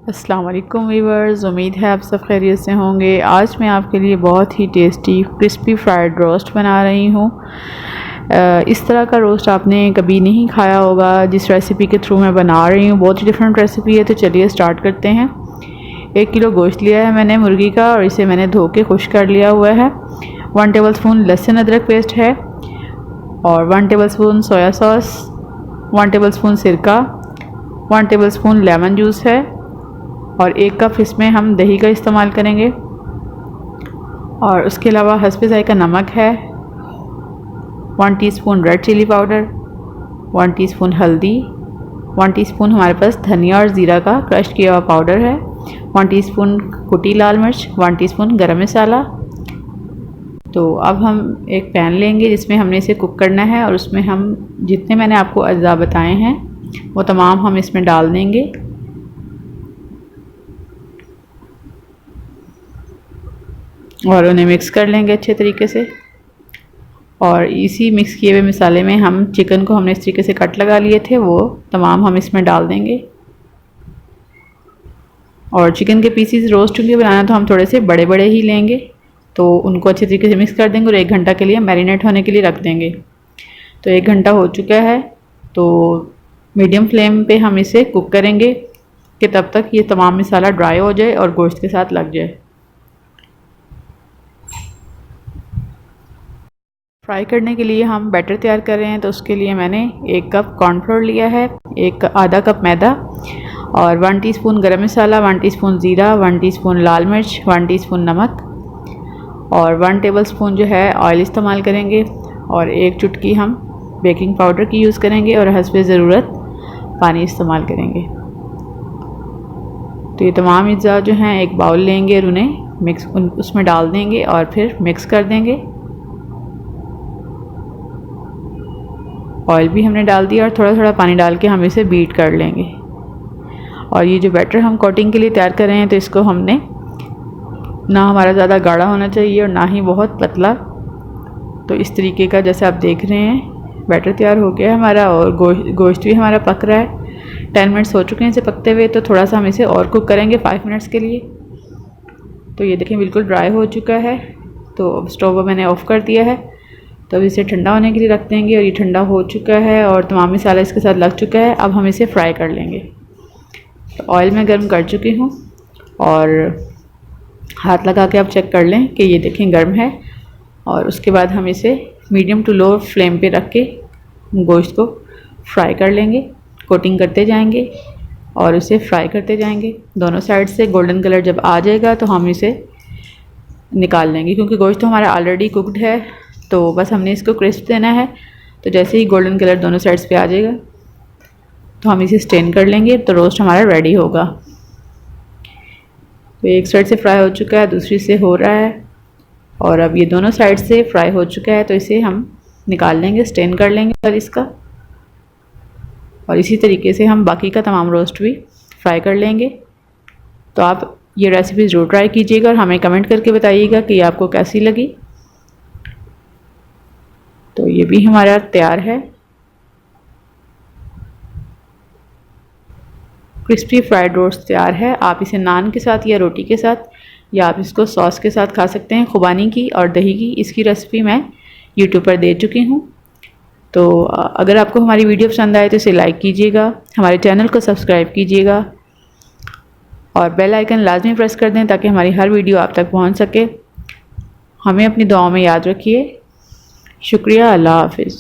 अस्सलाम वालेकुम वीवर्स, उम्मीद है आप सब खैरियत से होंगे। आज मैं आपके लिए बहुत ही टेस्टी क्रिस्पी फ्राइड रोस्ट बना रही हूँ। इस तरह का रोस्ट आपने कभी नहीं खाया होगा। जिस रेसिपी के थ्रू मैं बना रही हूँ बहुत ही डिफरेंट रेसिपी है। तो चलिए स्टार्ट करते हैं। 1 किलो गोश्त लिया है मैंने मुर्गी का और इसे मैंने धो के खुश कर लिया हुआ है। 1 टेबलस्पून लहसुन अदरक पेस्ट है और 1 टेबलस्पून सोया सॉस, 1 टेबलस्पून सिरका, 1 टेबलस्पून लेमन जूस है और 1 कप इसमें हम दही का इस्तेमाल करेंगे। और उसके अलावा हस्बे ज़ायका नमक है, 1 teaspoon red chilli powder, 1 teaspoon हल्दी, 1 टीस्पून हमारे पास धनिया और ज़ीरा का क्रश किया हुआ पाउडर है, 1 टीस्पून कुटी लाल मिर्च, 1 टीस्पून गरम मसाला। तो अब हम एक पैन लेंगे जिसमें हमने इसे कुक करना है और उसमें हम जितने मैंने आपको अज़्ज़ा बताए हैं वो तमाम हम इसमें डाल देंगे। और उन्हें मिक्स कर लेंगे अच्छे तरीके से। और इसी मिक्स किए हुए मसाले में हम चिकन को हमने इस तरीके से कट लगा लिए थे वो तमाम हम इसमें डाल देंगे। और चिकन के पीसीज रोस्ट के बनाना तो हम थोड़े से बड़े बड़े ही लेंगे। तो उनको अच्छे तरीके से मिक्स कर देंगे और 1 घंटा के लिए मैरिनेट होने के लिए रख देंगे। तो 1 घंटा हो चुका है। तो मीडियम फ्लेम पे हम इसे कुक करेंगे कि तब तक ये तमाम मसाला ड्राई हो जाए और गोश्त के साथ लग जाए। फ्राई करने के लिए हम बैटर तैयार कर रहे हैं। तो उसके लिए मैंने 1 कप कॉर्नफ्लोर लिया है, आधा कप मैदा और 1 टीस्पून गरम मसाला, 1 टीस्पून ज़ीरा, 1 टीस्पून लाल मिर्च, 1 टीस्पून नमक और 1 टेबलस्पून जो है ऑयल इस्तेमाल करेंगे। और 1 चुटकी हम बेकिंग पाउडर की यूज़ करेंगे और हस्बे ज़रूरत पानी इस्तेमाल करेंगे। तो ये तमाम अज़्ज़ा जो हैं एक बाउल लेंगे और उन्हें उसमें डाल देंगे और फिर मिक्स कर देंगे। ऑयल भी हमने डाल दिया और थोड़ा थोड़ा पानी डाल के हम इसे बीट कर लेंगे। और ये जो बैटर हम कोटिंग के लिए तैयार कर रहे हैं तो इसको हमने ना हमारा ज़्यादा गाढ़ा होना चाहिए और ना ही बहुत पतला। तो इस तरीके का जैसे आप देख रहे हैं बैटर तैयार हो गया है हमारा और गोश्त भी हमारा पक रहा है। 10 मिनट्स हो चुके हैं इसे पकते हुए। तो थोड़ा सा हम इसे और कुक करेंगे 5 मिनट्स के लिए। तो ये देखें बिल्कुल ड्राई हो चुका है। तो अब स्टोव मैंने ऑफ़ कर दिया है। तो अब इसे ठंडा होने के लिए रख देंगे और ये ठंडा हो चुका है और तमाम मसाला इसके साथ लग चुका है। अब हम इसे फ्राई कर लेंगे। तो ऑयल में गर्म कर चुकी हूँ और हाथ लगा के आप चेक कर लें कि ये देखें गर्म है। और उसके बाद हम इसे मीडियम टू लो फ्लेम पे रख के गोश्त को फ्राई कर लेंगे। कोटिंग करते जाएंगे और इसे फ्राई करते जाएंगे। दोनों साइड से गोल्डन कलर जब आ जाएगा तो हम इसे निकाल लेंगे क्योंकि गोश्त तो हमारा ऑलरेडी कुकड है। तो बस हमने इसको क्रिस्प देना है। तो जैसे ही गोल्डन कलर दोनों साइड्स पे आ जाएगा तो हम इसे स्टेन कर लेंगे। तो रोस्ट हमारा रेडी होगा। तो एक साइड से फ्राई हो चुका है, दूसरी से हो रहा है और अब ये दोनों साइड से फ्राई हो चुका है। तो इसे हम निकाल लेंगे, स्टेन कर लेंगे और इसका। और इसी तरीके से हम बाकी का तमाम रोस्ट भी फ्राई कर लेंगे। तो आप ये रेसिपी ज़रूर ट्राई कीजिएगा और हमें कमेंट करके बताइएगा कि आपको कैसी लगी। तो ये भी हमारा तैयार है। क्रिस्पी फ्राइड रोस्ट तैयार है। आप इसे नान के साथ या रोटी के साथ या आप इसको सॉस के साथ खा सकते हैं। खुबानी की और दही की इसकी रेसिपी मैं यूट्यूब पर दे चुकी हूँ। तो अगर आपको हमारी वीडियो पसंद आए तो इसे लाइक कीजिएगा, हमारे चैनल को सब्सक्राइब कीजिएगा और बेल आइकन लाजमी प्रेस कर दें ताकि हमारी हर वीडियो आप तक पहुँच सके। हमें अपनी दुआओं में याद रखिए। शुक्रिया। अल्लाह हाफिज़।